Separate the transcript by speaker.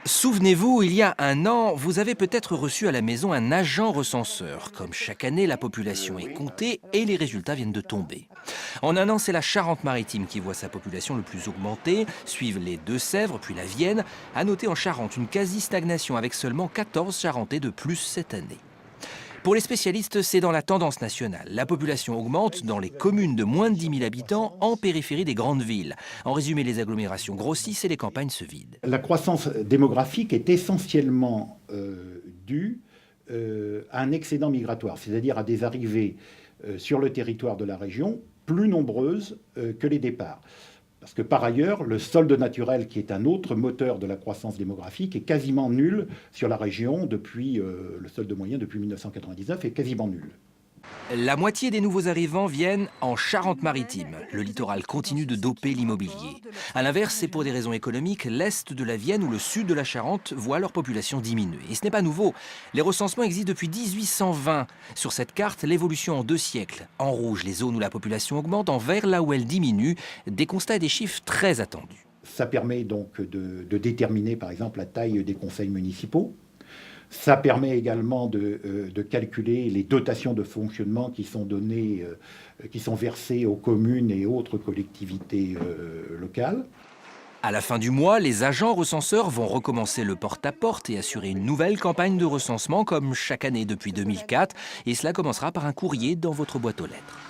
Speaker 1: Souvenez-vous, il y a un an, vous avez peut-être reçu à la maison un agent recenseur. Comme chaque année, la population est comptée et les résultats viennent de tomber. En un an, c'est la Charente-Maritime qui voit sa population le plus augmenter, suivent les Deux-Sèvres, puis la Vienne. À noter en Charente une quasi-stagnation avec seulement 14 Charentais de plus cette année. Pour les spécialistes, c'est dans la tendance nationale. La population augmente dans les communes de moins de 10 000 habitants en périphérie des grandes villes. En résumé, les agglomérations grossissent et les campagnes se vident.
Speaker 2: La croissance démographique est essentiellement due à un excédent migratoire, c'est-à-dire à des arrivées sur le territoire de la région plus nombreuses que les départs. Parce que par ailleurs, le solde naturel, qui est un autre moteur de la croissance démographique, est quasiment nul sur la région depuis le solde moyen depuis 1999 est quasiment nul.
Speaker 1: La moitié des nouveaux arrivants viennent en Charente-Maritime. Le littoral continue de doper l'immobilier. A l'inverse, c'est pour des raisons économiques, l'est de la Vienne ou le sud de la Charente voient leur population diminuer. Et ce n'est pas nouveau. Les recensements existent depuis 1820. Sur cette carte, l'évolution en 2 siècles. En rouge, les zones où la population augmente, en vert, là où elle diminue. Des constats et des chiffres très attendus.
Speaker 2: Ça permet donc de déterminer, par exemple, la taille des conseils municipaux. Ça permet également de calculer les dotations de fonctionnement qui sont données, qui sont versées aux communes et autres collectivités locales.
Speaker 1: À la fin du mois, les agents recenseurs vont recommencer le porte-à-porte et assurer une nouvelle campagne de recensement comme chaque année depuis 2004. Et cela commencera par un courrier dans votre boîte aux lettres.